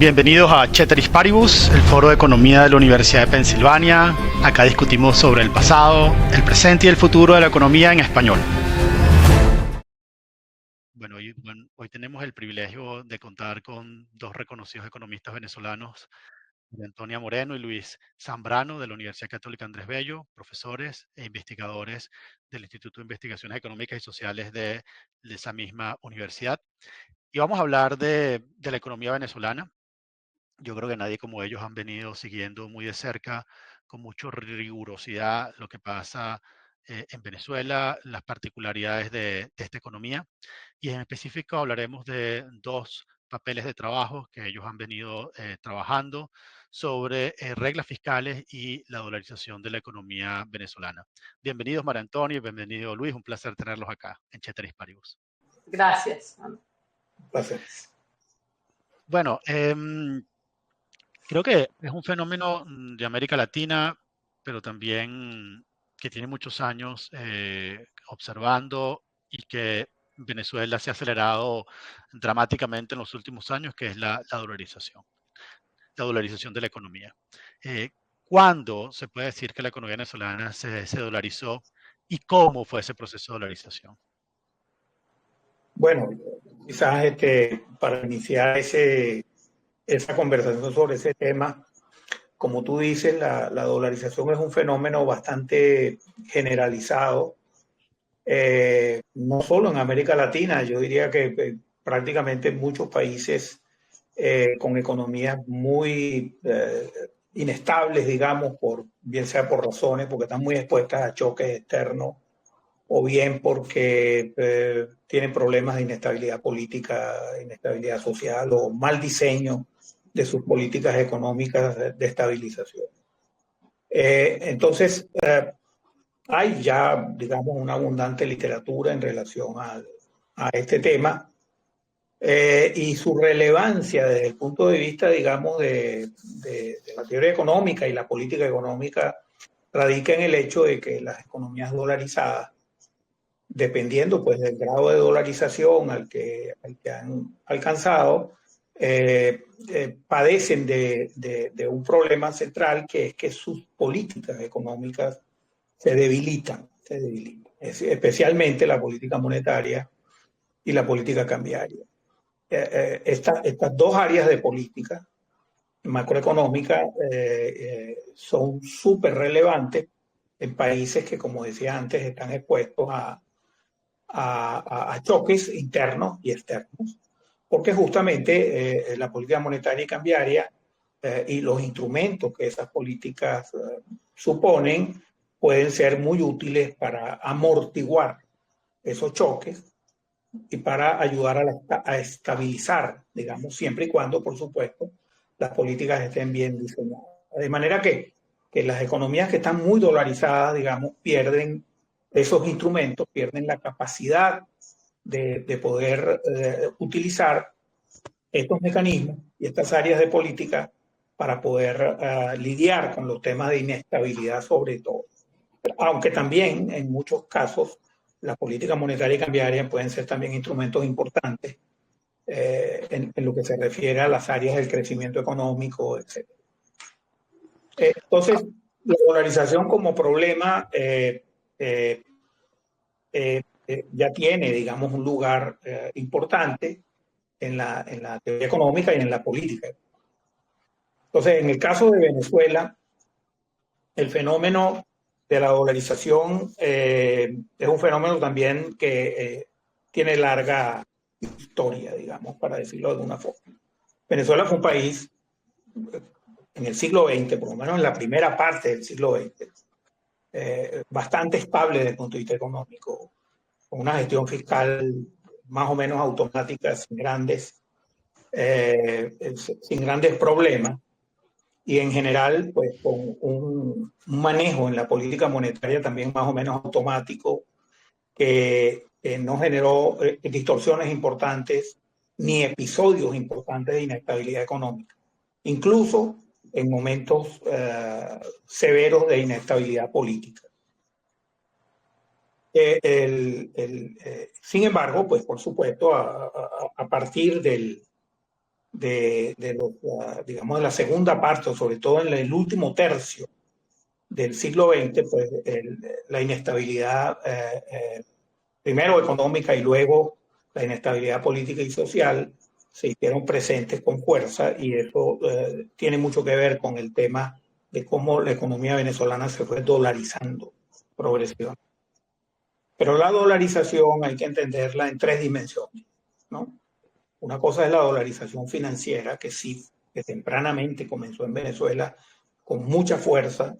Bienvenidos a Ceteris Paribus, el foro de economía de la Universidad de Pensilvania. Acá discutimos sobre el pasado, el presente y el futuro de la economía en español. Bueno, hoy tenemos el privilegio de contar con dos reconocidos economistas venezolanos, María Antonia Moreno y Luis Zambrano, de la Universidad Católica Andrés Bello, profesores e investigadores del Instituto de Investigaciones Económicas y Sociales de esa misma universidad. Y vamos a hablar de la economía venezolana. Yo creo que nadie como ellos han venido siguiendo muy de cerca, con mucha rigurosidad, lo que pasa en Venezuela, las particularidades de esta economía. Y en específico hablaremos de dos papeles de trabajo que ellos han venido trabajando sobre reglas fiscales y la dolarización de la economía venezolana. Bienvenidos, María Antonio, y bienvenido, Luis. Un placer tenerlos acá en Ceteris Paribus. Gracias. Placer. Bueno, creo que es un fenómeno de América Latina, pero también que tiene muchos años observando y que Venezuela se ha acelerado dramáticamente en los últimos años, que es la dolarización de la economía. ¿Cuándo se puede decir que la economía venezolana se dolarizó y cómo fue ese proceso de dolarización? Bueno, quizás para iniciar esa conversación sobre ese tema, como tú dices, la dolarización es un fenómeno bastante generalizado, no solo en América Latina, yo diría que prácticamente en muchos países con economías muy inestables, digamos, bien sea por razones, porque están muy expuestas a choques externos, o bien porque tienen problemas de inestabilidad política, inestabilidad social o mal diseño de sus políticas económicas de estabilización. Entonces, hay ya, digamos, una abundante literatura en relación a este tema y su relevancia desde el punto de vista, digamos, de la teoría económica y la política económica radica en el hecho de que las economías dolarizadas, dependiendo pues del grado de dolarización al que han alcanzado, padecen de un problema central, que es que sus políticas económicas se debilitan, especialmente la política monetaria y la política cambiaria. Estas dos áreas de política macroeconómica son súper relevantes en países que, como decía antes, están expuestos a choques internos y externos, porque justamente la política monetaria y cambiaria y los instrumentos que esas políticas suponen pueden ser muy útiles para amortiguar esos choques y para ayudar a estabilizar, digamos, siempre y cuando, por supuesto, las políticas estén bien diseñadas. De manera que las economías que están muy dolarizadas, digamos, pierden esos instrumentos, pierden la capacidad de poder utilizar estos mecanismos y estas áreas de política para poder lidiar con los temas de inestabilidad sobre todo. Aunque también en muchos casos la política monetaria y cambiaria pueden ser también instrumentos importantes en lo que se refiere a las áreas del crecimiento económico, etc. Entonces, la dolarización como problema ya tiene, digamos, un lugar importante en la teoría económica y en la política. Entonces, en el caso de Venezuela, el fenómeno de la dolarización es un fenómeno también que tiene larga historia, digamos, para decirlo de alguna forma. Venezuela fue un país en el siglo XX, por lo menos en la primera parte del siglo XX, bastante estable desde el punto de vista económico, con una gestión fiscal más o menos automática, sin grandes problemas, y en general, pues con un manejo en la política monetaria también más o menos automático, que no generó distorsiones importantes ni episodios importantes de inestabilidad económica, incluso en momentos severos de inestabilidad política. Sin embargo, pues por supuesto, a partir del digamos, de la segunda parte, o sobre todo en el último tercio del siglo XX, pues la inestabilidad, primero económica y luego la inestabilidad política y social, se hicieron presentes con fuerza, y eso tiene mucho que ver con el tema de cómo la economía venezolana se fue dolarizando progresivamente. Pero la dolarización hay que entenderla en tres dimensiones, ¿no? Una cosa es la dolarización financiera, que sí, que tempranamente comenzó en Venezuela con mucha fuerza,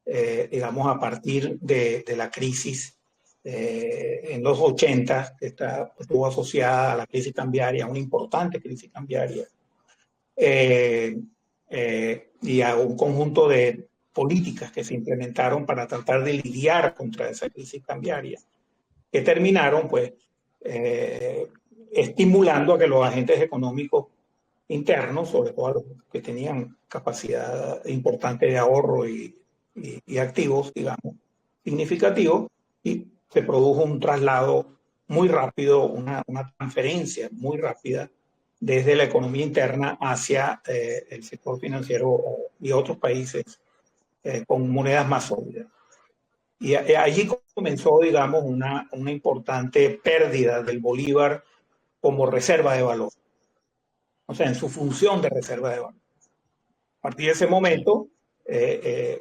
digamos, a partir de la crisis en los 80, que estuvo asociada a la crisis cambiaria, una importante crisis cambiaria, eh, y a un conjunto de políticas que se implementaron para tratar de lidiar contra esa crisis cambiaria, que terminaron, pues, estimulando a que los agentes económicos internos, sobre todo los que tenían capacidad importante de ahorro y activos, digamos, significativos, y se produjo un traslado muy rápido, una transferencia muy rápida desde la economía interna hacia el sector financiero y otros países con monedas más sólidas. Y allí comenzó, digamos, una importante pérdida del bolívar como reserva de valor, o sea, en su función de reserva de valor. A partir de ese Sí. momento,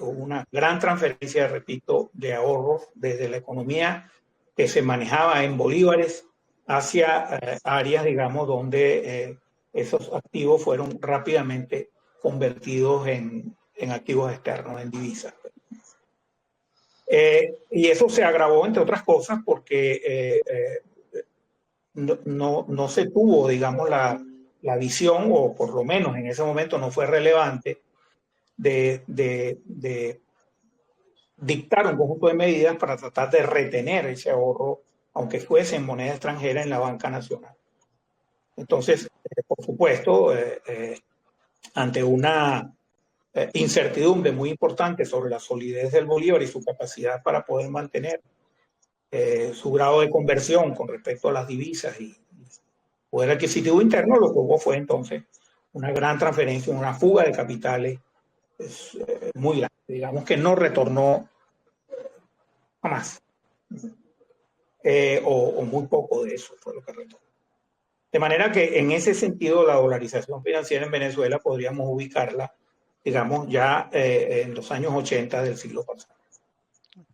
hubo una gran transferencia, repito, de ahorros desde la economía que se manejaba en bolívares hacia áreas, digamos, donde esos activos fueron rápidamente convertidos en activos externos, en divisas. Y eso se agravó, entre otras cosas, porque no se tuvo, digamos, la visión, o por lo menos en ese momento no fue relevante, de dictar un conjunto de medidas para tratar de retener ese ahorro, aunque fuese en moneda extranjera, en la banca nacional. Entonces, por supuesto, ante una incertidumbre muy importante sobre la solidez del bolívar y su capacidad para poder mantener su grado de conversión con respecto a las divisas y poder adquisitivo interno, lo que hubo fue entonces una gran transferencia, una fuga de capitales muy grande, digamos, que no retornó jamás, o muy poco de eso fue lo que retornó. De manera que en ese sentido la dolarización financiera en Venezuela podríamos ubicarla, digamos, ya en los años 80 del siglo pasado.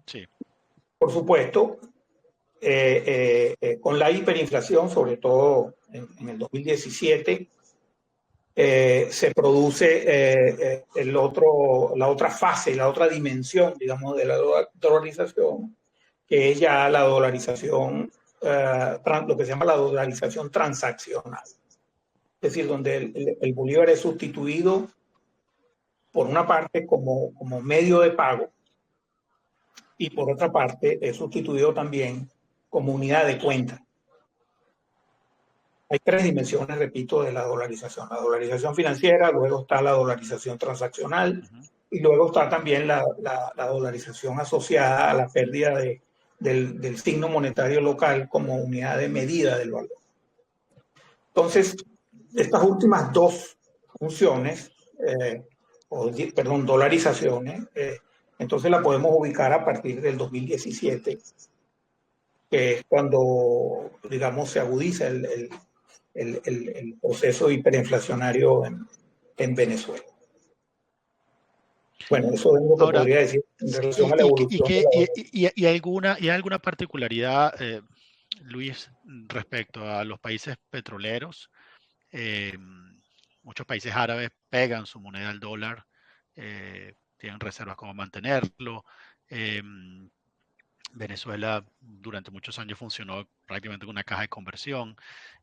Sí. Por supuesto, con la hiperinflación, sobre todo en el 2017, se produce la otra fase, la otra dimensión, digamos, de la dolarización, que es ya la dolarización, lo que se llama la dolarización transaccional. Es decir, donde el bolívar es sustituido, por una parte, como medio de pago, y por otra parte, es sustituido también como unidad de cuenta. Hay tres dimensiones, repito, de la dolarización. La dolarización financiera, luego está la dolarización transaccional, y luego está también la dolarización asociada a la pérdida del signo monetario local como unidad de medida del valor. Entonces, estas últimas dos funciones, dolarizaciones, entonces la podemos ubicar a partir del 2017, que es cuando, digamos, se agudiza el proceso hiperinflacionario en Venezuela. Bueno, eso es lo que Ahora, podría decir en relación y, a la evolución de la... y alguna particularidad, Luis, respecto a los países petroleros. Eh, Muchos países árabes pegan su moneda al dólar, tienen reservas como mantenerlo. Eh, Venezuela durante muchos años funcionó prácticamente como una caja de conversión.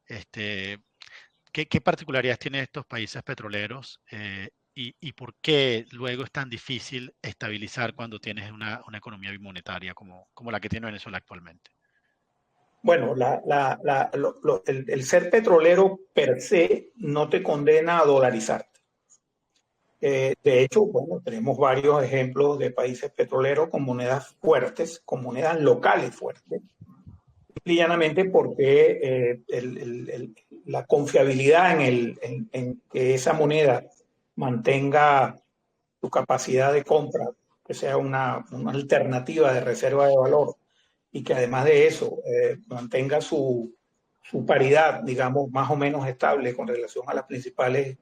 Este, ¿qué particularidades tienen estos países petroleros, y por qué luego es tan difícil estabilizar cuando tienes una economía bimonetaria como la que tiene Venezuela actualmente? Bueno, el ser petrolero per se no te condena a dolarizarte. De hecho, bueno, tenemos varios ejemplos de países petroleros con monedas fuertes, con monedas locales fuertes, llanamente porque la confiabilidad en que esa moneda mantenga su capacidad de compra, que sea una alternativa de reserva de valor y que además de eso mantenga su paridad, digamos, más o menos estable con relación a las principales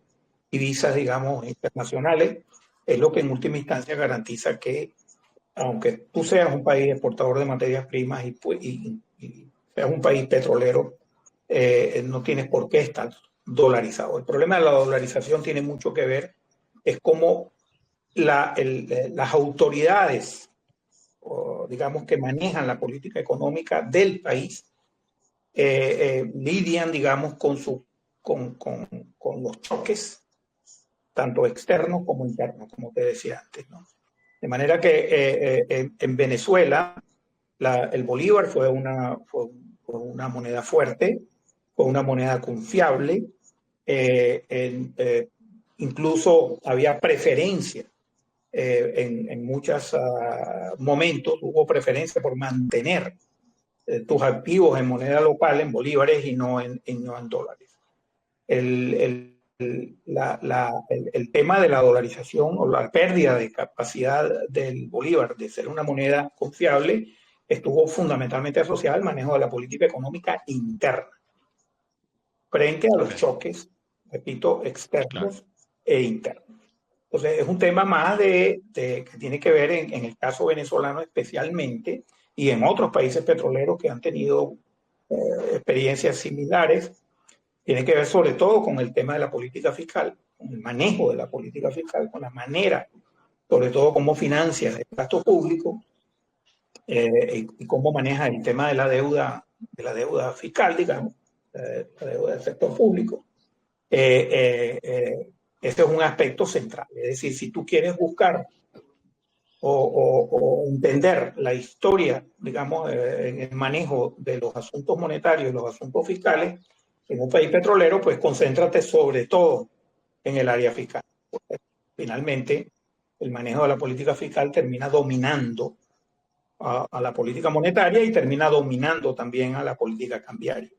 divisas, digamos, internacionales, es lo que en última instancia garantiza que, aunque tú seas un país exportador de materias primas y seas un país petrolero, no tienes por qué estar dolarizado. El problema de la dolarización tiene mucho que ver, es cómo las autoridades, digamos, que manejan la política económica del país, lidian, digamos, con los choques, tanto externos como internos, como te decía antes, ¿no? De manera que en Venezuela el bolívar fue una moneda fuerte, fue una moneda confiable, incluso había preferencia en muchos momentos, hubo preferencia por mantener tus activos en moneda local, en bolívares y no en dólares. El tema de la dolarización o la pérdida de capacidad del bolívar de ser una moneda confiable estuvo fundamentalmente asociada al manejo de la política económica interna frente a los choques, repito, externos e internos. Entonces, es un tema más que tiene que ver en el caso venezolano especialmente y en otros países petroleros que han tenido experiencias similares. Tiene que ver sobre todo con el tema de la política fiscal, con el manejo de la política fiscal, con la manera, sobre todo cómo financia el gasto público y cómo maneja el tema de la deuda fiscal, digamos, la deuda del sector público. Este es un aspecto central. Es decir, si tú quieres buscar o entender la historia, digamos, en el manejo de los asuntos monetarios y los asuntos fiscales, en un país petrolero, pues concéntrate sobre todo en el área fiscal. Porque finalmente, el manejo de la política fiscal termina dominando a la política monetaria y termina dominando también a la política cambiaria.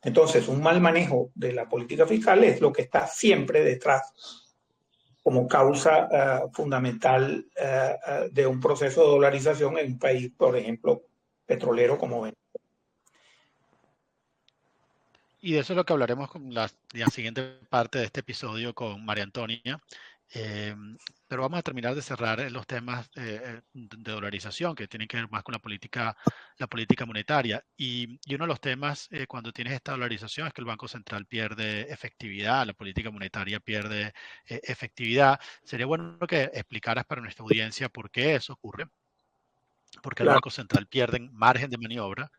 Entonces, un mal manejo de la política fiscal es lo que está siempre detrás como causa fundamental de un proceso de dolarización en un país, por ejemplo, petrolero como Venezuela. Y de eso es lo que hablaremos con la siguiente parte de este episodio con María Antonia. Pero vamos a terminar de cerrar los temas de dolarización que tienen que ver más con la política monetaria. Y uno de los temas cuando tienes esta dolarización es que el Banco Central pierde efectividad, la política monetaria pierde efectividad. Sería bueno que explicaras para nuestra audiencia por qué eso ocurre, porque el Claro. Banco Central pierde margen de maniobra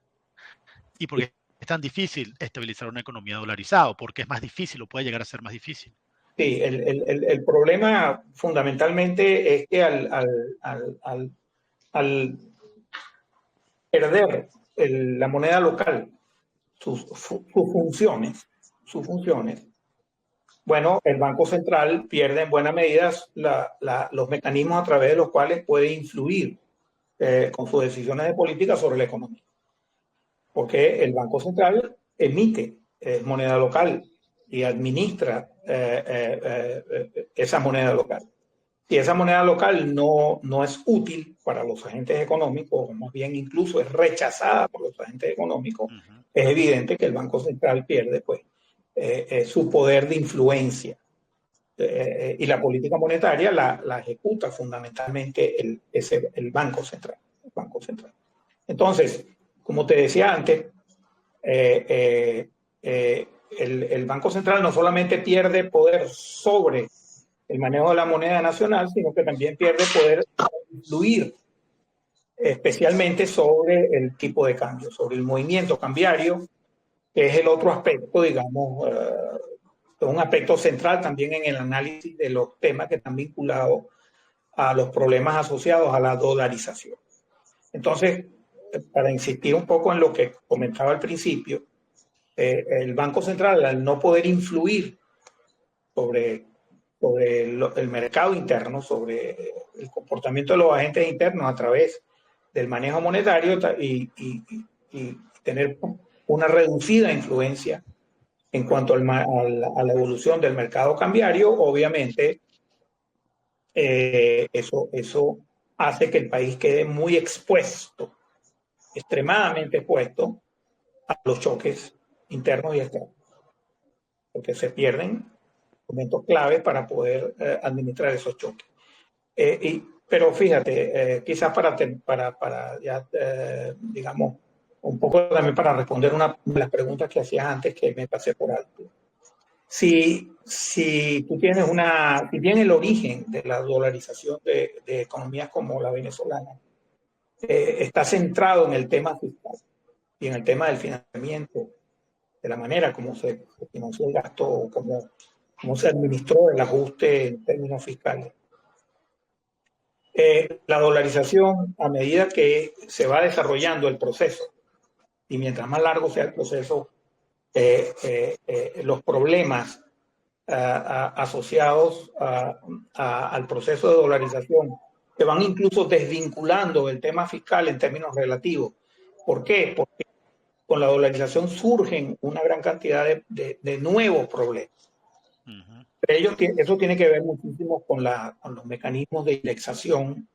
y porque es tan difícil estabilizar una economía dolarizada, porque es más difícil o puede llegar a ser más difícil. Sí, el problema fundamentalmente es que al perder la moneda local, sus funciones, bueno, el Banco Central pierde en buena medida los mecanismos a través de los cuales puede influir con sus decisiones de política sobre la economía. Porque el Banco Central emite moneda local y administra esa moneda local. Si esa moneda local no es útil para los agentes económicos, o más bien incluso es rechazada por los agentes económicos, es evidente que el Banco Central pierde pues, su poder de influencia. Y la política monetaria la ejecuta fundamentalmente el Banco Central. El Banco Central. Entonces, como te decía antes, el Banco Central no solamente pierde poder sobre el manejo de la moneda nacional, sino que también pierde poder influir especialmente sobre el tipo de cambio, sobre el movimiento cambiario, que es el otro aspecto, digamos, un aspecto central también en el análisis de los temas que están vinculados a los problemas asociados a la dolarización. Entonces, para insistir un poco en lo que comentaba al principio, el Banco Central, al no poder influir sobre el mercado interno, sobre el comportamiento de los agentes internos a través del manejo monetario y tener una reducida influencia en cuanto a la evolución del mercado cambiario. Obviamente, eso hace que el país quede muy expuesto, extremadamente expuesto a los choques internos y externos, porque se pierden momentos claves para poder administrar esos choques. Pero fíjate, quizás para ya, digamos, un poco también para responder una de las preguntas que hacías antes que me pasé por alto. Si tú tienes si bien el origen de la dolarización de economías como la venezolana está centrado en el tema fiscal y en el tema del financiamiento, de la manera como se financió el gasto, o cómo se administró el ajuste en términos fiscales. La dolarización, a medida que se va desarrollando el proceso, y mientras más largo sea el proceso, los problemas asociados al proceso de dolarización que van incluso desvinculando el tema fiscal en términos relativos. ¿Por qué? Porque con la dolarización surgen una gran cantidad de nuevos problemas. Ujú. Eso tiene que ver muchísimo con los mecanismos de indexación.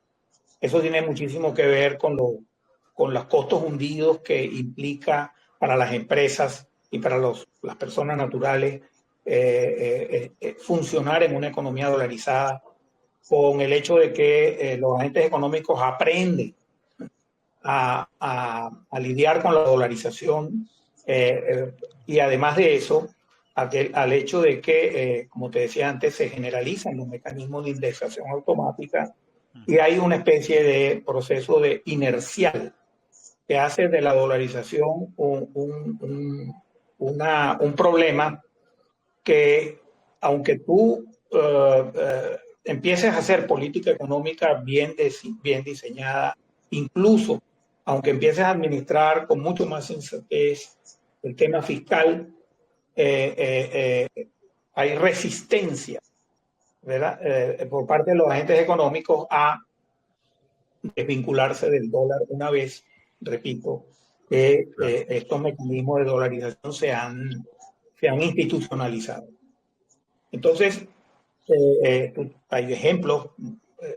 Eso tiene muchísimo que ver con los costos hundidos que implica para las empresas y para las personas naturales funcionar en una economía dolarizada, con el hecho de que los agentes económicos aprenden a lidiar con la dolarización y además de eso, al hecho de que, como te decía antes, se generalizan los mecanismos de indexación automática y hay una especie de proceso de inercial que hace de la dolarización un problema que, aunque tú empieces a hacer política económica bien diseñada, incluso aunque empieces a administrar con mucho más sensatez el tema fiscal, hay resistencia, ¿verdad? Por parte de los agentes económicos a desvincularse del dólar una vez, repito, que estos mecanismos de dolarización se han institucionalizado. Entonces, hay ejemplos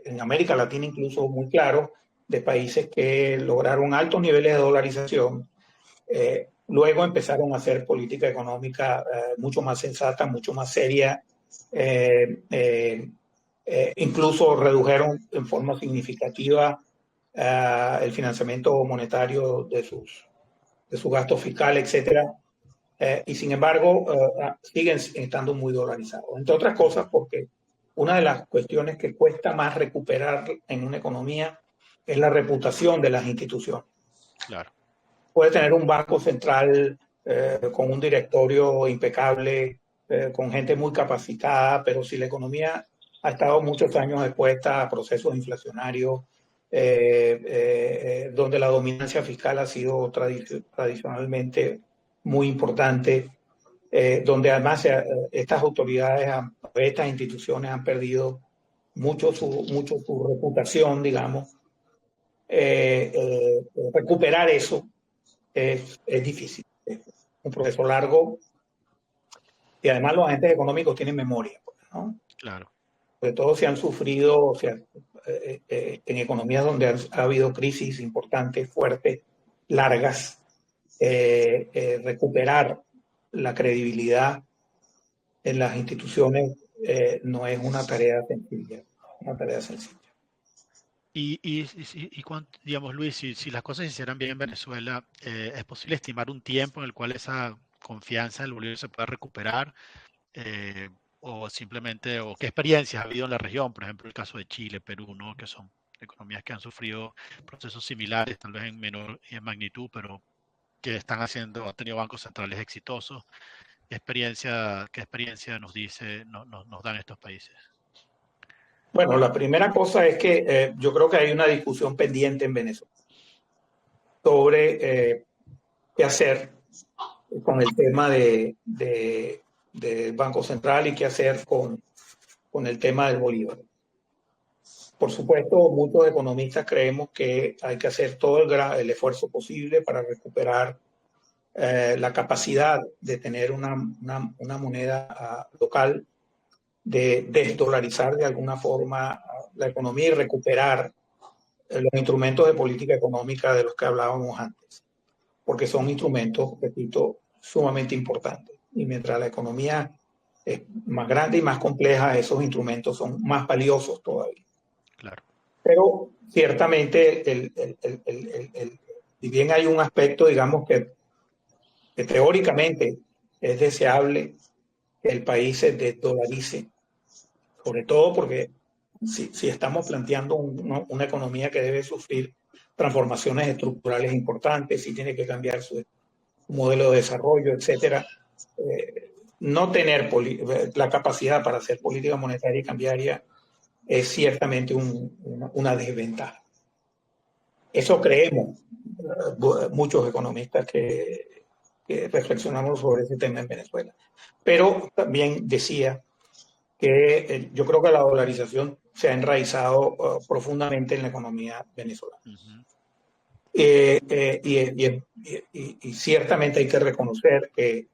en América Latina incluso muy claros de países que lograron altos niveles de dolarización, luego empezaron a hacer política económica mucho más sensata, mucho más seria, incluso redujeron en forma significativa el financiamiento monetario de su gasto fiscal, etcétera. Y sin embargo, siguen estando muy dolarizados. Entre otras cosas, porque una de las cuestiones que cuesta más recuperar en una economía es la reputación de las instituciones. Claro. Puede tener un banco central con un directorio impecable, con gente muy capacitada, pero si la economía ha estado muchos años expuesta a procesos inflacionarios, donde la dominancia fiscal ha sido tradicionalmente muy importante, donde además estas autoridades, estas instituciones han perdido mucho su reputación, digamos. Recuperar eso es difícil, es un proceso largo y además los agentes económicos tienen memoria, ¿no? Claro. Sobre todo si han sufrido, o sea, en economías donde ha habido crisis importantes, fuertes, largas, recuperar la credibilidad en las instituciones no es una tarea sencilla, una tarea sencilla. Digamos, Luis, si las cosas se hicieran bien en Venezuela, ¿es posible estimar un tiempo en el cual esa confianza del bolívar se pueda recuperar? O simplemente, o qué experiencias ha habido en la región, por ejemplo, el caso de Chile, Perú, ¿no? Que son economías que han sufrido procesos similares, tal vez en menor magnitud, pero que han tenido bancos centrales exitosos. ¿Qué experiencia nos dice, nos dan estos países? Bueno, la primera cosa es que yo creo que hay una discusión pendiente en Venezuela sobre qué hacer con el tema del Banco Central y qué hacer con el tema del Bolívar. Por supuesto, muchos economistas creemos que hay que hacer todo el esfuerzo posible para recuperar la capacidad de tener una moneda local, de desdolarizar de alguna forma la economía y recuperar los instrumentos de política económica de los que hablábamos antes, porque son instrumentos, repito, sumamente importantes. Y mientras la economía es más grande y más compleja, esos instrumentos son más valiosos todavía. Claro. Pero ciertamente, si bien hay un aspecto, digamos, que teóricamente es deseable que el país se desdolarice, sobre todo porque si estamos planteando una economía que debe sufrir transformaciones estructurales importantes, si tiene que cambiar su modelo de desarrollo, etcétera, no tener la capacidad para hacer política monetaria y cambiaria es ciertamente una desventaja. Eso creemos muchos economistas que reflexionamos sobre ese tema en Venezuela. Pero también decía que yo creo que la dolarización se ha enraizado profundamente en la economía venezolana. Uh-huh. Y ciertamente hay que reconocer que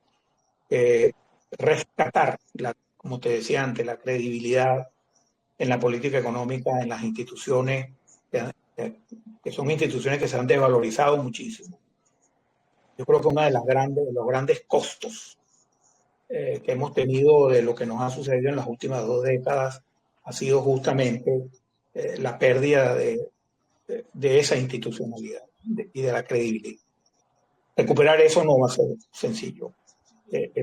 rescatar, como te decía antes, la credibilidad en la política económica, en las instituciones, que son instituciones que se han desvalorizado muchísimo. Yo creo que uno de los grandes costos que hemos tenido de lo que nos ha sucedido en las últimas 2 décadas ha sido justamente la pérdida de esa institucionalidad y de la credibilidad. Recuperar eso no va a ser sencillo.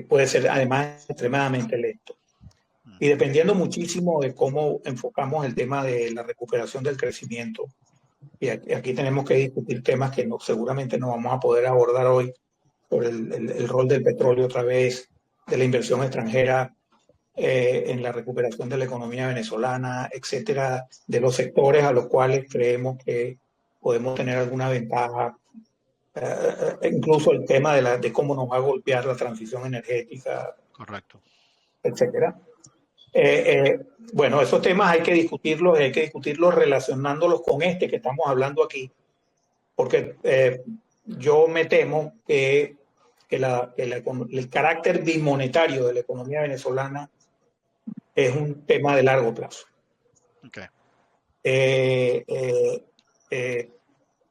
Puede ser además extremadamente lento. Y dependiendo muchísimo de cómo enfocamos el tema de la recuperación del crecimiento, y aquí tenemos que discutir temas que seguramente no vamos a poder abordar hoy, sobre el rol del petróleo otra vez, de la inversión extranjera en la recuperación de la economía venezolana, etcétera, de los sectores a los cuales creemos que podemos tener alguna ventaja, incluso el tema de cómo nos va a golpear la transición energética, Correcto. etcétera. Bueno, esos temas hay que discutirlos relacionándolos con este que estamos hablando aquí, porque yo me temo que el carácter bimonetario de la economía venezolana es un tema de largo plazo. Okay.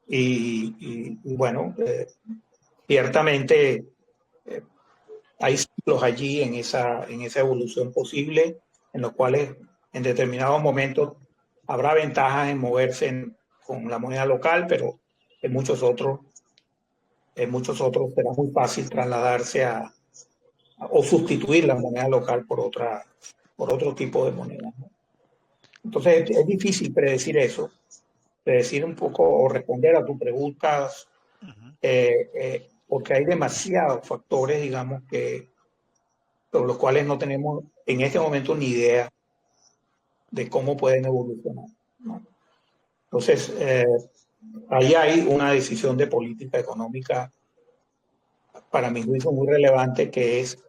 Y bueno, ciertamente hay ciclos allí en esa evolución posible, en los cuales en determinados momentos habrá ventajas en moverse con la moneda local, pero en muchos otros será muy fácil trasladarse o sustituir la moneda local por otro tipo de moneda, ¿no? Entonces es difícil predecir eso, predecir un poco o responder a tus preguntas, Uh-huh. porque hay demasiados factores, digamos, sobre los cuales no tenemos en este momento ni idea de cómo pueden evolucionar, ¿no? Entonces, ahí hay una decisión de política económica, para mi juicio, muy relevante, que es,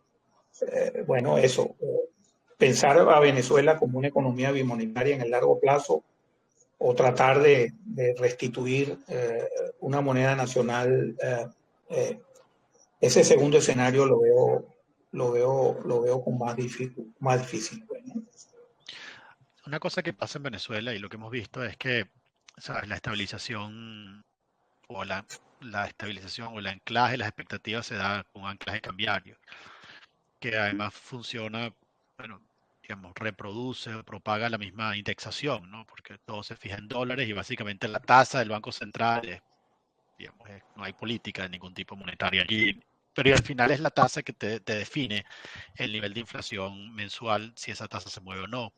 bueno, eso, pensar a Venezuela como una economía bimonetaria en el largo plazo, o tratar de restituir una moneda nacional. Ese segundo escenario lo veo con más difícil, pues, ¿no? Una cosa que pasa en Venezuela y lo que hemos visto es que, ¿sabes? La estabilización o la estabilización o el anclaje, las expectativas se da con un anclaje cambiario, que además funciona, bueno, digamos, reproduce o propaga la misma indexación, ¿no? Porque todo se fija en dólares y básicamente la tasa del Banco Central es, digamos, no hay política de ningún tipo monetaria allí, pero al final es la tasa que te define el nivel de inflación mensual, si esa tasa se mueve o no.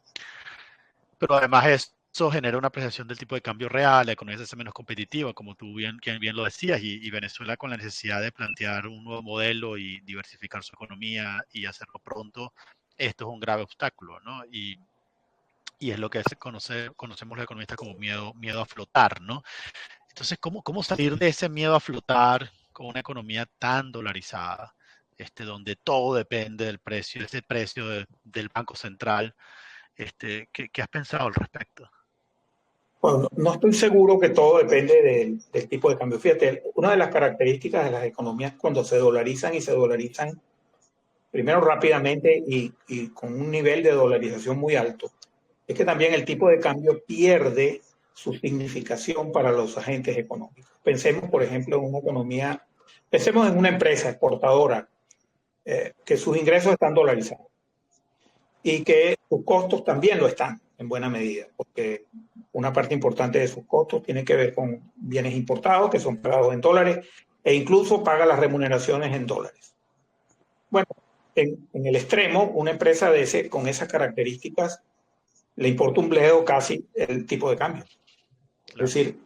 Pero además eso genera una apreciación del tipo de cambio real, la economía se hace menos competitiva, como tú bien lo decías, y Venezuela con la necesidad de plantear un nuevo modelo y diversificar su economía y hacerlo pronto, esto es un grave obstáculo, ¿no? Y es lo que conocemos los economistas como miedo a flotar, ¿no? Entonces, ¿cómo salir de ese miedo a flotar con una economía tan dolarizada, donde todo depende del precio, de ese precio del Banco Central? ¿Qué has pensado al respecto? Bueno, no estoy seguro que todo depende del tipo de cambio. Fíjate, una de las características de las economías cuando se dolarizan y se dolarizan primero rápidamente y con un nivel de dolarización muy alto, es que también el tipo de cambio pierde su significación para los agentes económicos. Pensemos, por ejemplo, en una economía, pensemos en una empresa exportadora que sus ingresos están dolarizados y que sus costos también lo están en buena medida, porque una parte importante de sus costos tiene que ver con bienes importados que son pagados en dólares e incluso paga las remuneraciones en dólares. Bueno, en el extremo, una empresa con esas características le importa un bledo casi el tipo de cambio. Es Claro, decir,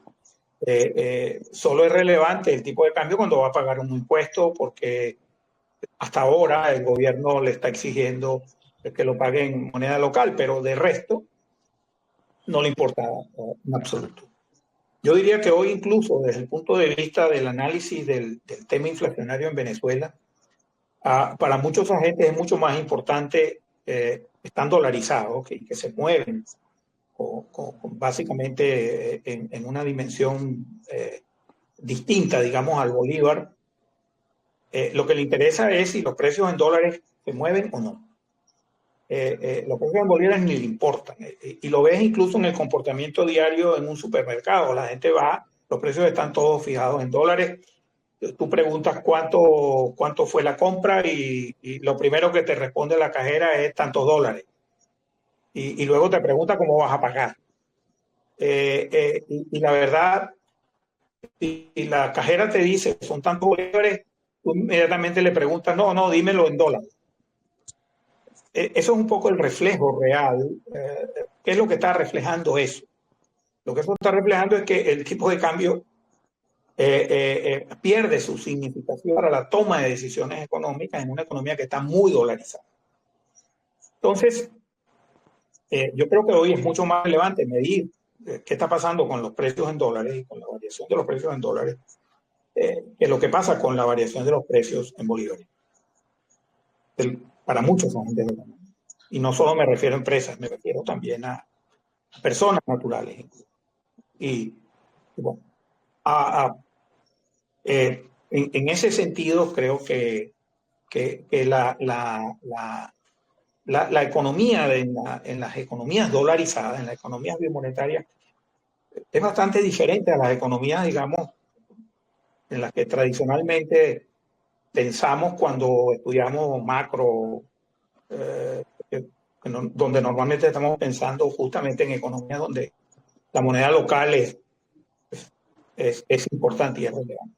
solo es relevante el tipo de cambio cuando va a pagar un impuesto porque hasta ahora el gobierno le está exigiendo que lo pague en moneda local, pero de resto no le importa en absoluto. Yo diría que hoy incluso desde el punto de vista del análisis del tema inflacionario en Venezuela, para muchos agentes es mucho más importante, están dolarizados, que se mueven básicamente en una dimensión distinta, digamos, al bolívar. Lo que le interesa es si los precios en dólares se mueven o no. Los precios en bolívares ni le importan. Y lo ves incluso en el comportamiento diario en un supermercado. La gente va, los precios están todos fijados en dólares. Tú preguntas cuánto fue la compra y lo primero que te responde la cajera es tantos dólares. Y luego te pregunta cómo vas a pagar. Y la verdad, si la cajera te dice son tantos bolívares, tú inmediatamente le preguntas, no, no, dímelo en dólares. Eso es un poco el reflejo real. ¿Qué es lo que está reflejando eso? Lo que eso está reflejando es que el tipo de cambio pierde su significación para la toma de decisiones económicas en una economía que está muy dolarizada. Entonces, yo creo que hoy es mucho más relevante medir qué está pasando con los precios en dólares y con la variación de los precios en dólares que lo que pasa con la variación de los precios en bolívares. Para muchos agentes económicos. Y no solo me refiero a empresas, me refiero también a personas naturales. Y bueno, en ese sentido creo que la economía en las economías dolarizadas, en las economías bimonetarias, es bastante diferente a las economías, digamos, en las que tradicionalmente pensamos cuando estudiamos macro, donde normalmente estamos pensando justamente en economías donde la moneda local es importante y es relevante.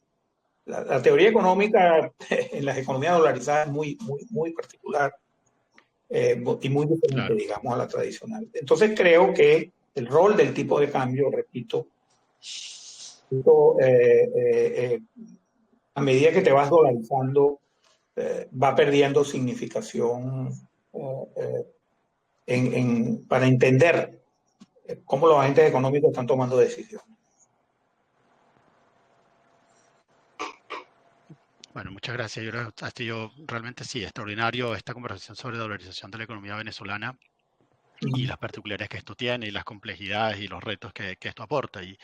La teoría económica en las economías dolarizadas es muy particular y muy diferente, claro. digamos, a la tradicional. Entonces creo que el rol del tipo de cambio, repito, a medida que te vas dolarizando, va perdiendo significación para entender cómo los agentes económicos están tomando decisiones. Bueno, muchas gracias. Yo realmente sí, extraordinario esta conversación sobre dolarización de la economía venezolana y las particularidades que esto tiene y las complejidades y los retos que esto aporta. Y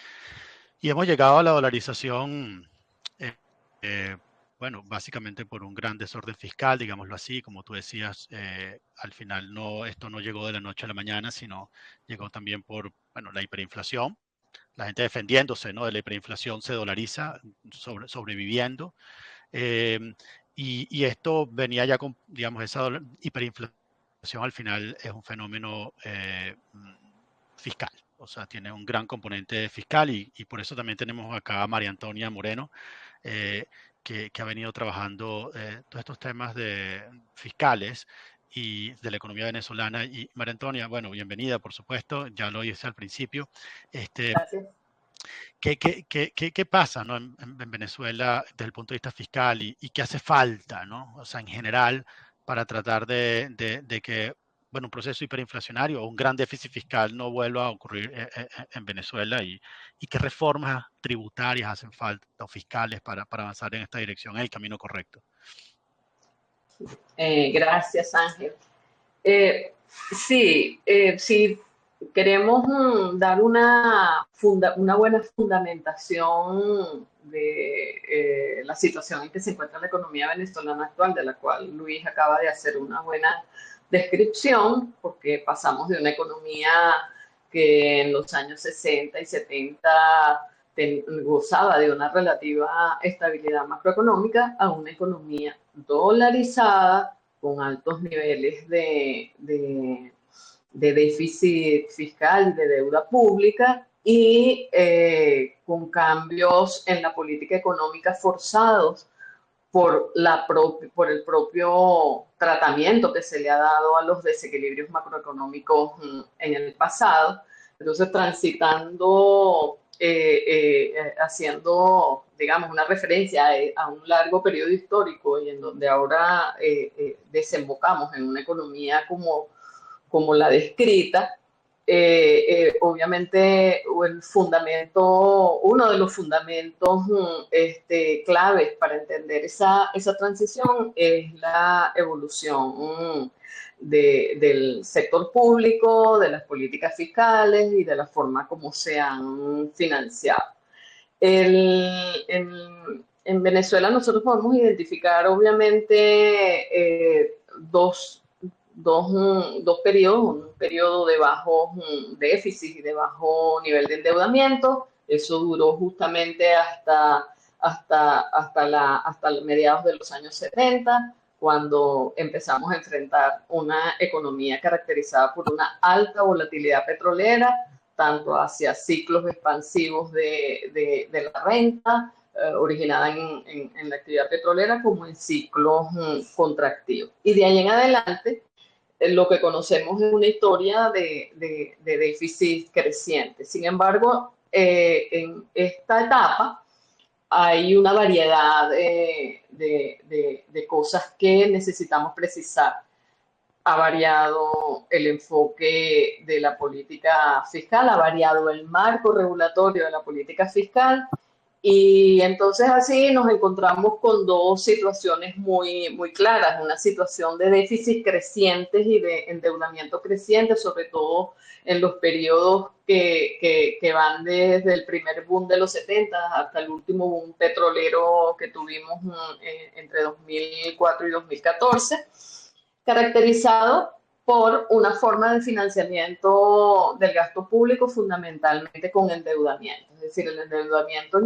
hemos llegado a la dolarización, eh, eh, bueno, básicamente por un gran desorden fiscal, digámoslo así, como tú decías, al final esto no llegó de la noche a la mañana, sino llegó también por, bueno, la hiperinflación. La gente defendiéndose, ¿no? De la hiperinflación se dolariza, sobreviviendo. Eh, y esto venía ya con, digamos, esa hiperinflación al final es un fenómeno fiscal, o sea, tiene un gran componente fiscal y por eso también tenemos acá a María Antonia Moreno, eh, que ha venido trabajando todos estos temas fiscales y de la economía venezolana. Y María Antonia, bueno, bienvenida, por supuesto, ya lo hice al principio. Este, Gracias. ¿Qué pasa, ¿no? En Venezuela desde el punto de vista fiscal y qué hace falta, ¿no? O sea, en general, para tratar de que, bueno, un proceso hiperinflacionario o un gran déficit fiscal no vuelva a ocurrir en Venezuela y qué reformas tributarias hacen falta o fiscales para avanzar en esta dirección, en el camino correcto. Gracias, Ángel. Sí, sí, queremos dar una buena fundamentación de la situación en que se encuentra la economía venezolana actual, de la cual Luis acaba de hacer una buena descripción, porque pasamos de una economía que en los años 60 y 70 gozaba de una relativa estabilidad macroeconómica a una economía dolarizada con altos niveles de déficit fiscal y de deuda pública y con cambios en la política económica forzados por el propio tratamiento que se le ha dado a los desequilibrios macroeconómicos en el pasado. Entonces, transitando, haciendo, digamos, una referencia a un largo periodo histórico y en donde ahora desembocamos en una economía como la descrita, obviamente uno de los fundamentos claves para entender esa transición es la evolución del sector público, de las políticas fiscales y de la forma como se han financiado. En Venezuela nosotros podemos identificar obviamente dos periodos, un periodo de bajo déficit y de bajo nivel de endeudamiento. Eso duró justamente hasta mediados de los años 70, cuando empezamos a enfrentar una economía caracterizada por una alta volatilidad petrolera, tanto hacia ciclos expansivos de la renta, originada en la actividad petrolera, como en ciclos contractivos. Y de ahí en adelante, lo que conocemos es una historia de déficit creciente. Sin embargo, en esta etapa hay una variedad de cosas que necesitamos precisar. Ha variado el enfoque de la política fiscal, ha variado el marco regulatorio de la política fiscal, y entonces así nos encontramos con dos situaciones muy claras, una situación de déficit crecientes y de endeudamiento creciente, sobre todo en los periodos que van desde el primer boom de los 70 hasta el último boom petrolero que tuvimos entre 2004 y 2014, caracterizado por una forma de financiamiento del gasto público fundamentalmente con endeudamiento. Es decir, el endeudamiento el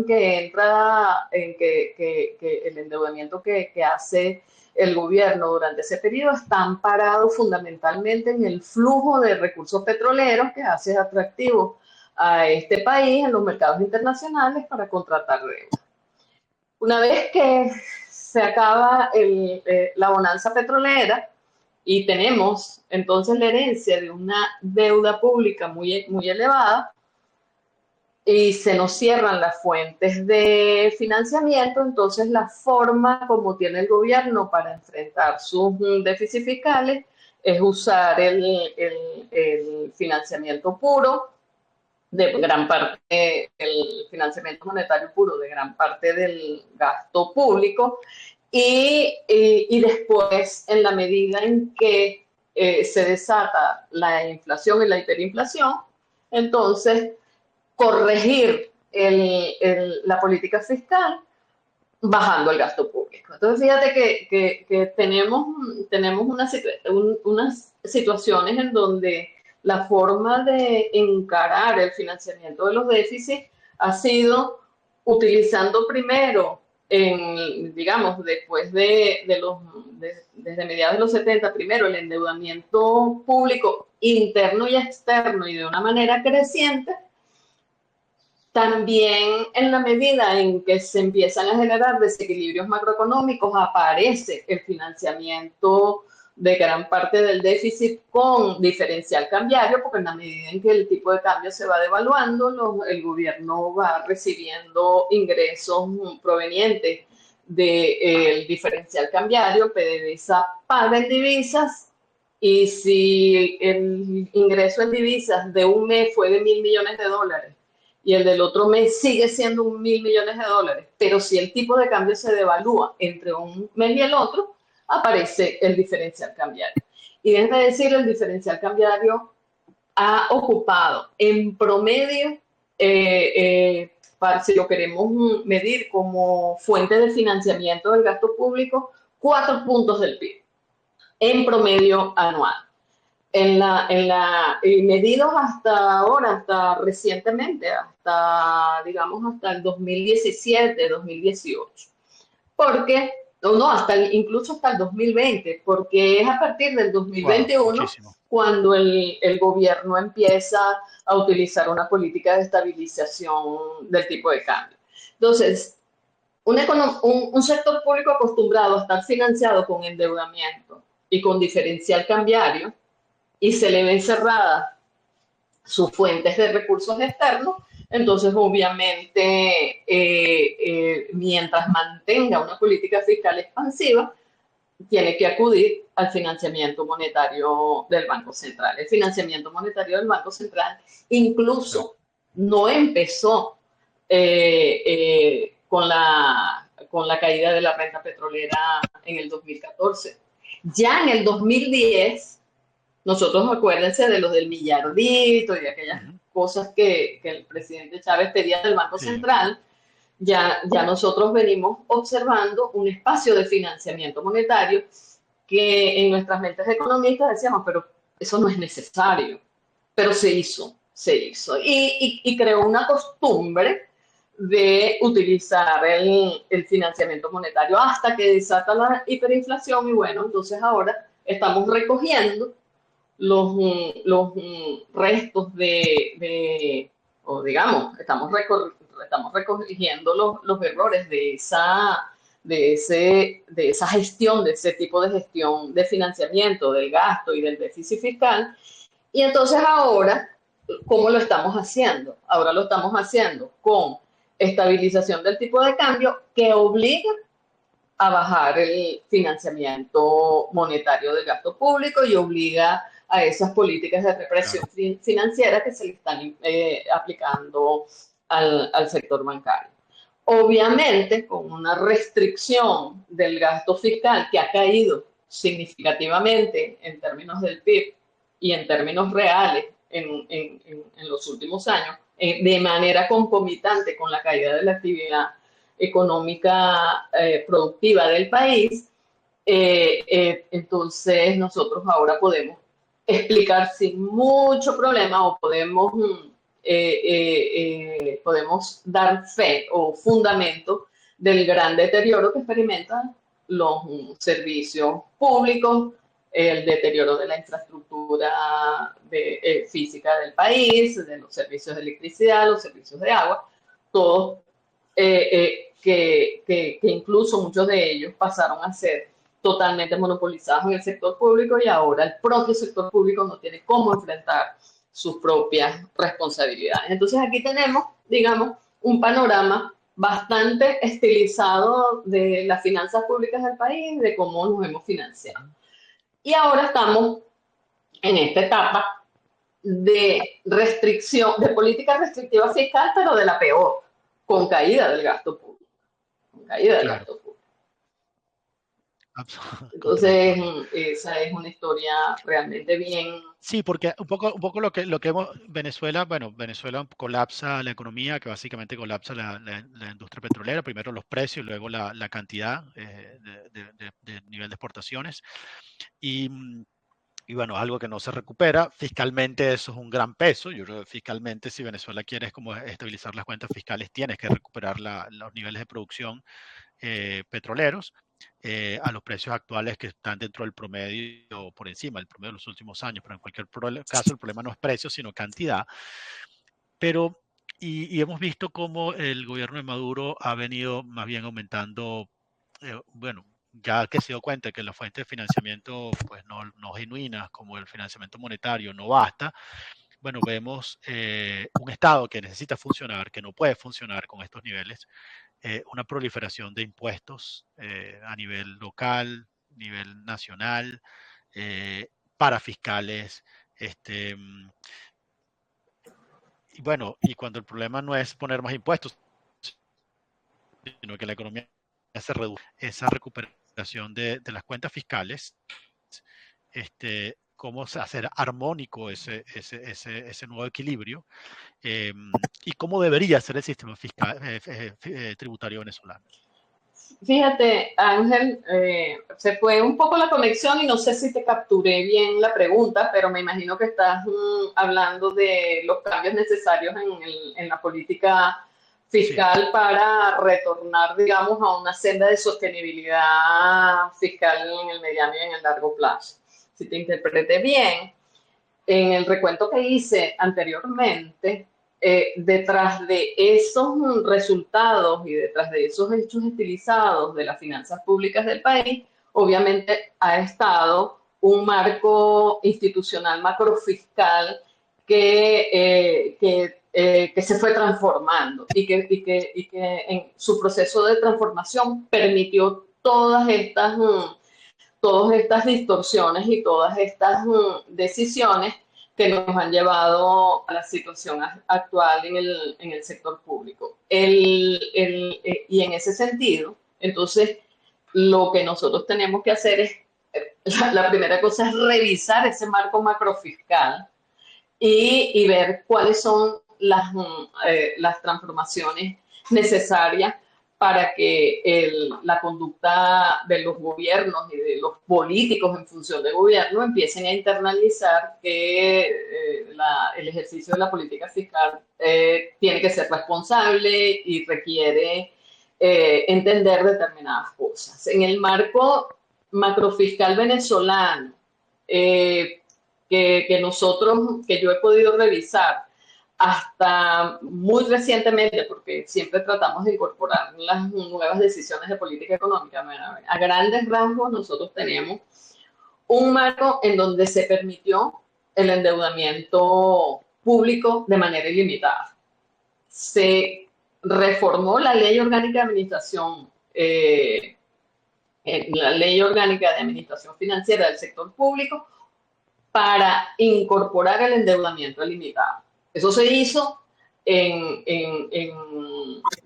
endeudamiento que hace el gobierno durante ese periodo está amparado fundamentalmente en el flujo de recursos petroleros que hace atractivo a este país en los mercados internacionales para contratar deuda. Una vez que se acaba la bonanza petrolera, y tenemos entonces la herencia de una deuda pública muy elevada y se nos cierran las fuentes de financiamiento, entonces la forma como tiene el gobierno para enfrentar sus déficits fiscales es usar el financiamiento puro de gran parte, el financiamiento monetario puro de gran parte del gasto público. Y después, en la medida en que se desata la inflación y la hiperinflación, entonces corregir la política fiscal bajando el gasto público. Entonces, fíjate que tenemos unas situaciones en donde la forma de encarar el financiamiento de los déficits ha sido utilizando primero, digamos, después desde mediados de los 70, primero el endeudamiento público interno y externo y de una manera creciente. También en la medida en que se empiezan a generar desequilibrios macroeconómicos, aparece el financiamiento de gran parte del déficit con diferencial cambiario, porque en la medida en que el tipo de cambio se va devaluando, el gobierno va recibiendo ingresos provenientes del diferencial cambiario, PDVSA paga en divisas, y si el ingreso en divisas de un mes fue de $1.000 millones y el del otro mes sigue siendo $1.000 millones, pero si el tipo de cambio se devalúa entre un mes y el otro, aparece el diferencial cambiario. Y es decir, el diferencial cambiario ha ocupado en promedio, si lo queremos medir como fuente de financiamiento del gasto público, 4 puntos del PIB en promedio anual. Medidos hasta ahora, hasta recientemente, digamos, hasta el 2017, 2018. Porque, no, incluso hasta el 2020, porque es a partir del 2021 cuando el gobierno empieza a utilizar una política de estabilización del tipo de cambio. Entonces, un sector público acostumbrado a estar financiado con endeudamiento y con diferencial cambiario, y se le ven cerradas sus fuentes de recursos externos, entonces obviamente mientras mantenga una política fiscal expansiva, tiene que acudir al financiamiento monetario del Banco Central. El financiamiento monetario del Banco Central incluso no empezó con la caída de la renta petrolera en el 2014. Ya en el 2010, nosotros acuérdense de los del millardito y de aquellas cosas que el presidente Chávez pedía del Banco Central, ya nosotros venimos observando un espacio de financiamiento monetario que en nuestras mentes economistas decíamos, pero eso no es necesario, pero se hizo y creó una costumbre de utilizar el financiamiento monetario hasta que desata la hiperinflación y bueno, entonces ahora estamos recogiendo los restos o digamos, estamos recogiendo los errores de esa gestión, de ese tipo de gestión de financiamiento del gasto y del déficit fiscal. Y entonces ahora, ¿cómo lo estamos haciendo? Ahora lo estamos haciendo con estabilización del tipo de cambio que obliga a bajar el financiamiento monetario del gasto público y obliga a esas políticas de represión financiera que se le están aplicando al sector bancario. Obviamente, con una restricción del gasto fiscal que ha caído significativamente en términos del PIB y en términos reales en los últimos años, de manera concomitante con la caída de la actividad económica productiva del país, entonces nosotros ahora podemos explicar sin mucho problema o podemos dar fe o fundamento del gran deterioro que experimentan los servicios públicos, el deterioro de la infraestructura física del país, de los servicios de electricidad, los servicios de agua, todos que incluso muchos de ellos pasaron a ser totalmente monopolizados en el sector público y ahora el propio sector público no tiene cómo enfrentar sus propias responsabilidades. Entonces aquí tenemos, digamos, un panorama bastante estilizado de las finanzas públicas del país, de cómo nos hemos financiado. Y ahora estamos en esta etapa de restricción, de política restrictiva fiscal, pero de la peor, con caída del gasto público. Con caída del gasto público. Entonces, esa es una historia realmente bien. Sí, porque un poco lo que hemos, Venezuela colapsa la economía, que básicamente colapsa la industria petrolera, primero los precios, luego la cantidad de nivel de exportaciones. Y bueno, algo que no se recupera. Fiscalmente eso es un gran peso. Yo creo que fiscalmente, si Venezuela quiere como estabilizar las cuentas fiscales, tienes que recuperar los niveles de producción petroleros a los precios actuales que están dentro del promedio o por encima del promedio de los últimos años. Pero en cualquier caso, el problema no es precio, sino cantidad. Pero, y hemos visto cómo el gobierno de Maduro ha venido más bien aumentando, bueno, ya que se dio cuenta que las fuentes de financiamiento pues no genuinas como el financiamiento monetario no basta, bueno, vemos un Estado que necesita funcionar, que no puede funcionar con estos niveles, una proliferación de impuestos a nivel local, nivel nacional, para fiscales, y bueno, y cuando el problema no es poner más impuestos, sino que la economía se reduce, esa recuperación de las cuentas fiscales cómo hacer armónico ese nuevo equilibrio, y cómo debería ser el sistema fiscal, tributario venezolano. Fíjate, Ángel, se fue un poco la conexión y no sé si te capturé bien la pregunta, pero me imagino que estás hablando de los cambios necesarios en la política fiscal, sí, para retornar, digamos, a una senda de sostenibilidad fiscal en el mediano y en el largo plazo. Si te interpreté bien, en el recuento que hice anteriormente, detrás de esos resultados y detrás de esos hechos utilizados de las finanzas públicas del país, obviamente ha estado un marco institucional macrofiscal que se fue transformando y que en su proceso de transformación permitió todas estas distorsiones y todas estas decisiones que nos han llevado a la situación actual en el sector público. Y en ese sentido, entonces, lo que nosotros tenemos que hacer es, la primera cosa es revisar ese marco macrofiscal y ver cuáles son las transformaciones necesarias para que la conducta de los gobiernos y de los políticos en función de gobierno empiecen a internalizar que el ejercicio de la política fiscal tiene que ser responsable y requiere entender determinadas cosas. En el marco macrofiscal venezolano, que yo he podido revisar, hasta muy recientemente, porque siempre tratamos de incorporar las nuevas decisiones de política económica, a grandes rasgos nosotros tenemos un marco en donde se permitió el endeudamiento público de manera ilimitada. Se reformó la Ley Orgánica de Administración, la Ley Orgánica de Administración Financiera del Sector Público para incorporar el endeudamiento ilimitado. Eso se hizo en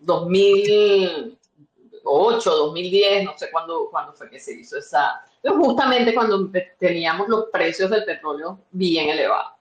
2008, 2010, no sé cuándo fue que se hizo esa, justamente cuando teníamos los precios del petróleo bien elevados.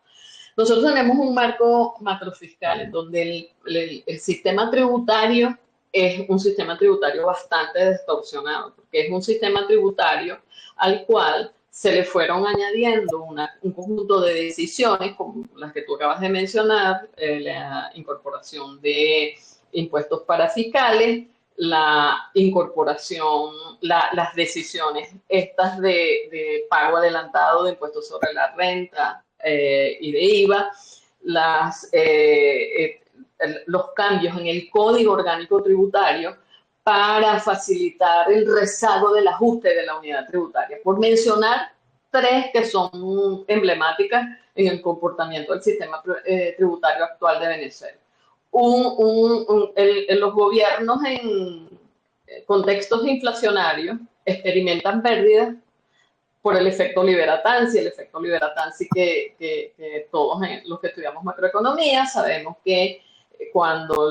Nosotros tenemos un marco macrofiscal en donde el sistema tributario es un sistema tributario bastante distorsionado, porque es un sistema tributario al cual se le fueron añadiendo un conjunto de decisiones, como las que tú acabas de mencionar, la incorporación de impuestos parafiscales, la incorporación, las decisiones estas de pago adelantado de impuestos sobre la renta y de IVA, los cambios en el Código Orgánico Tributario para facilitar el rezago del ajuste de la unidad tributaria, por mencionar tres que son emblemáticas en el comportamiento del sistema tributario actual de Venezuela. Los gobiernos en contextos inflacionarios experimentan pérdidas por el efecto Liberatanzi, que todos los que estudiamos macroeconomía sabemos que cuando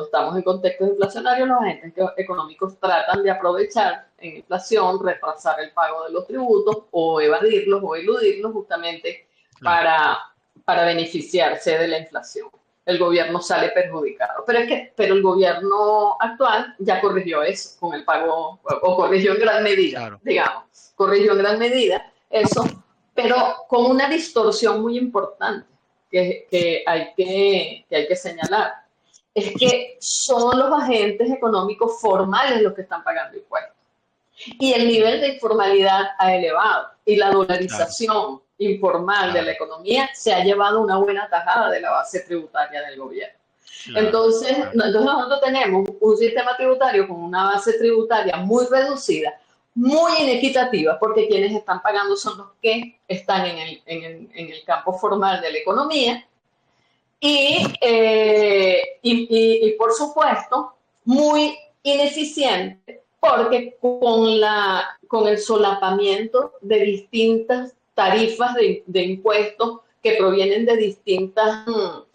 estamos en contextos inflacionarios, los agentes económicos tratan de aprovechar en inflación, retrasar el pago de los tributos o evadirlos o eludirlos justamente para beneficiarse de la inflación. El gobierno sale perjudicado. Pero el gobierno actual ya corrigió eso con el pago, o corrigió en gran medida, claro, digamos. Corrigió en gran medida eso, pero con una distorsión muy importante que hay que señalar. Es que son los agentes económicos formales los que están pagando impuestos. Y el nivel de informalidad ha elevado. Y la dolarización informal de la economía se ha llevado una buena tajada de la base tributaria del gobierno. Entonces nosotros tenemos un sistema tributario con una base tributaria muy reducida, muy inequitativa, porque quienes están pagando son los que están en el campo formal de la economía. Y por supuesto, muy ineficiente, porque con el solapamiento de distintas tarifas de impuestos que provienen de distintos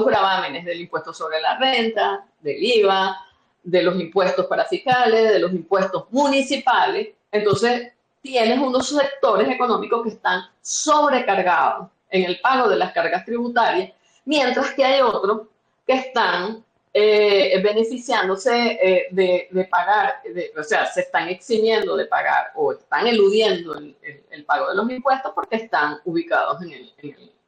gravámenes, del impuesto sobre la renta, del IVA, de los impuestos parafiscales, de los impuestos municipales. Entonces, tienes unos sectores económicos que están sobrecargados en el pago de las cargas tributarias, mientras que hay otros que están beneficiándose de pagar, o sea, se están eximiendo de pagar o están eludiendo el pago de los impuestos porque están ubicados en el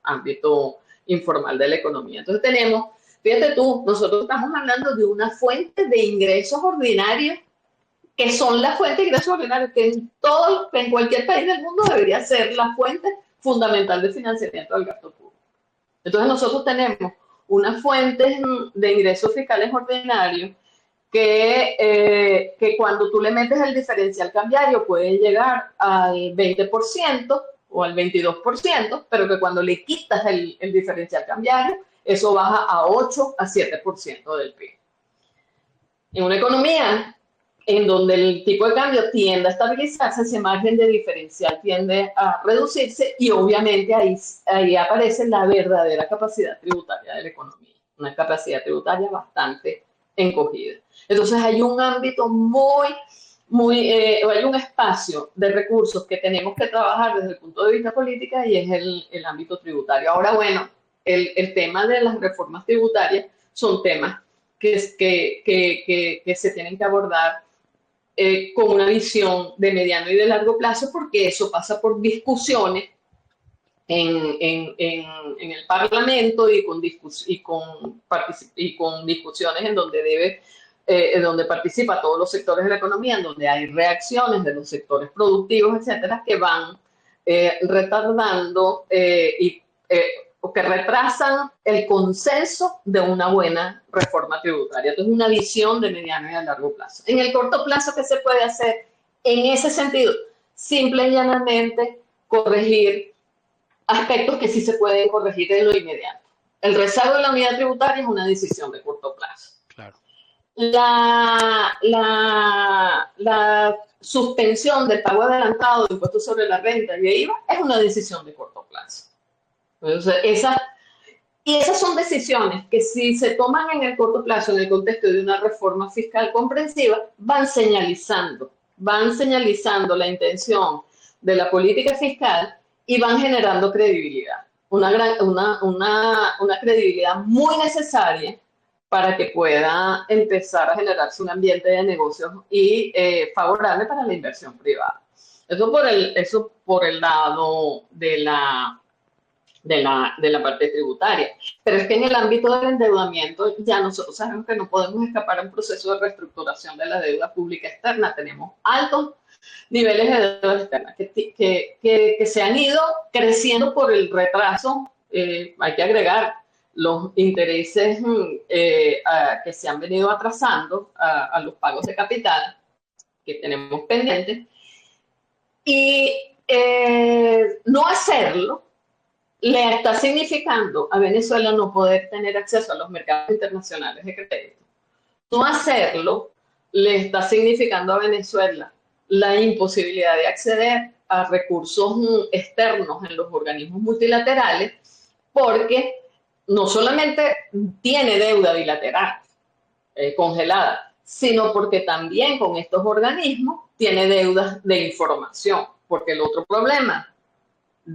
ámbito informal de la economía. Entonces tenemos, fíjate tú, nosotros estamos hablando de una fuente de ingresos ordinarios que son la fuente de ingresos ordinarios que en cualquier país del mundo debería ser la fuente fundamental de financiamiento del gasto público. Entonces nosotros tenemos unas fuentes de ingresos fiscales ordinarios que cuando tú le metes el diferencial cambiario pueden llegar al 20% o al 22%, pero que cuando le quitas el diferencial cambiario, eso baja a 8 a 7% del PIB. En una economía en donde el tipo de cambio tiende a estabilizarse, ese margen de diferencial tiende a reducirse y obviamente ahí aparece la verdadera capacidad tributaria de la economía, una capacidad tributaria bastante encogida. Entonces hay un ámbito hay un espacio de recursos que tenemos que trabajar desde el punto de vista político y es el ámbito tributario. Ahora, bueno, el tema de las reformas tributarias son temas que se tienen que abordar con una visión de mediano y de largo plazo, porque eso pasa por discusiones en el Parlamento y con discusiones en donde donde participa todos los sectores de la economía, en donde hay reacciones de los sectores productivos, etcétera, que van retardando o que retrasan el consenso de una buena reforma tributaria. Entonces, una visión de mediano y a largo plazo. En el corto plazo, ¿qué se puede hacer en ese sentido? Simple y llanamente corregir aspectos que sí se pueden corregir en lo inmediato. El rezago de la unidad tributaria es una decisión de corto plazo. Claro. La suspensión del pago adelantado de impuestos sobre la renta y de IVA es una decisión de corto plazo. Entonces, esas son decisiones que si se toman en el corto plazo en el contexto de una reforma fiscal comprensiva, van señalizando la intención de la política fiscal y van generando credibilidad. Una credibilidad muy necesaria para que pueda empezar a generarse un ambiente de negocios y favorable para la inversión privada. Eso por el lado de la parte tributaria. Pero es que en el ámbito del endeudamiento ya nosotros sabemos que no podemos escapar a un proceso de reestructuración de la deuda pública externa. Tenemos altos niveles de deuda externa que se han ido creciendo por el retraso. Hay que agregar los intereses que se han venido atrasando a los pagos de capital que tenemos pendientes. Y no hacerlo le está significando a Venezuela no poder tener acceso a los mercados internacionales de crédito. No hacerlo le está significando a Venezuela la imposibilidad de acceder a recursos externos en los organismos multilaterales, porque no solamente tiene deuda bilateral congelada, sino porque también con estos organismos tiene deudas de información, porque el otro problema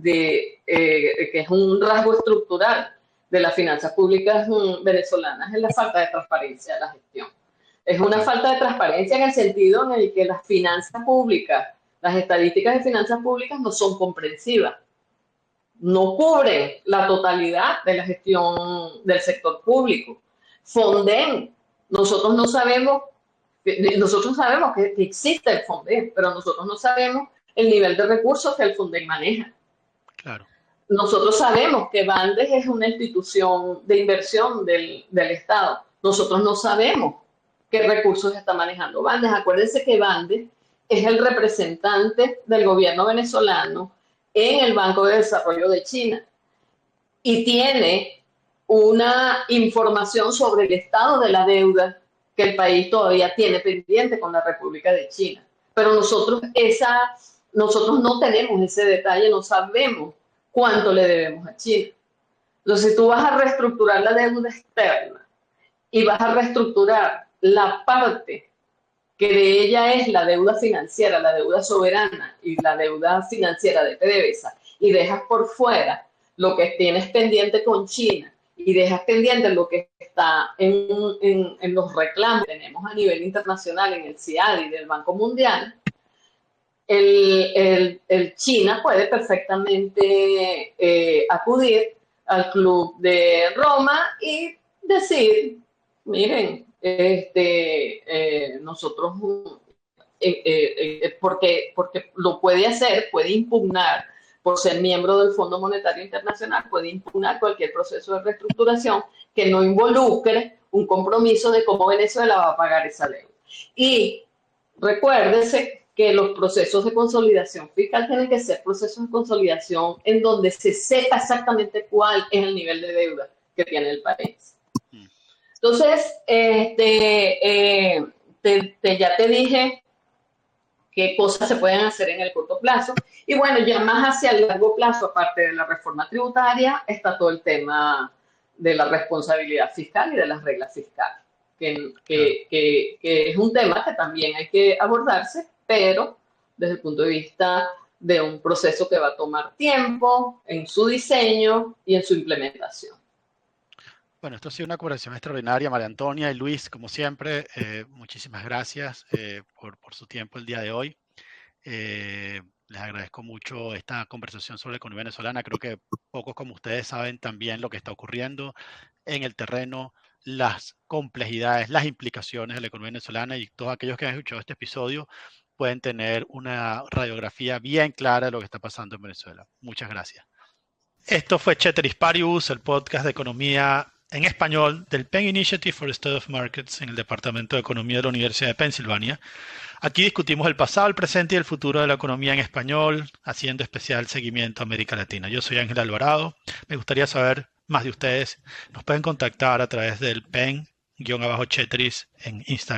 que es un rasgo estructural de las finanzas públicas venezolanas es la falta de transparencia de la gestión. Es una falta de transparencia en el sentido en el que las finanzas públicas, las estadísticas de finanzas públicas no son comprensivas, no cubren la totalidad de la gestión del sector público. Fonden, nosotros sabemos que existe el Fonden, pero nosotros no sabemos el nivel de recursos que el Fonden maneja. Claro. Nosotros sabemos que Bandes es una institución de inversión del Estado. Nosotros no sabemos qué recursos está manejando Bandes. Acuérdense que Bandes es el representante del gobierno venezolano en el Banco de Desarrollo de China y tiene una información sobre el estado de la deuda que el país todavía tiene pendiente con la República de China. Pero nosotros no tenemos ese detalle, no sabemos cuánto le debemos a China. Entonces, tú vas a reestructurar la deuda externa y vas a reestructurar la parte que de ella es la deuda financiera, la deuda soberana y la deuda financiera de PDVSA, y dejas por fuera lo que tienes pendiente con China y dejas pendiente lo que está en los reclamos que tenemos a nivel internacional en el CIADI del Banco Mundial, el China puede perfectamente acudir al Club de Roma y decir, miren, nosotros, porque lo puede hacer, puede impugnar, por ser miembro del Fondo Monetario Internacional, puede impugnar cualquier proceso de reestructuración que no involucre un compromiso de cómo Venezuela va a pagar esa deuda. Y recuérdese que los procesos de consolidación fiscal tienen que ser procesos de consolidación en donde se sepa exactamente cuál es el nivel de deuda que tiene el país. Entonces, ya te dije qué cosas se pueden hacer en el corto plazo. Y bueno, ya más hacia el largo plazo, aparte de la reforma tributaria, está todo el tema de la responsabilidad fiscal y de las reglas fiscales, que es un tema que también hay que abordarse, pero desde el punto de vista de un proceso que va a tomar tiempo en su diseño y en su implementación. Bueno, esto ha sido una conversación extraordinaria, María Antonia y Luis, como siempre, muchísimas gracias por su tiempo el día de hoy. Les agradezco mucho esta conversación sobre la economía venezolana. Creo que pocos como ustedes saben también lo que está ocurriendo en el terreno, las complejidades, las implicaciones de la economía venezolana, y todos aquellos que han escuchado este episodio pueden tener una radiografía bien clara de lo que está pasando en Venezuela. Muchas gracias. Esto fue Ceteris Paribus, el podcast de economía en español del Penn Initiative for the Study of Markets en el Departamento de Economía de la Universidad de Pensilvania. Aquí discutimos el pasado, el presente y el futuro de la economía en español, haciendo especial seguimiento a América Latina. Yo soy Ángel Alvarado. Me gustaría saber más de ustedes. Nos pueden contactar a través del Penn-Ceteris en Instagram.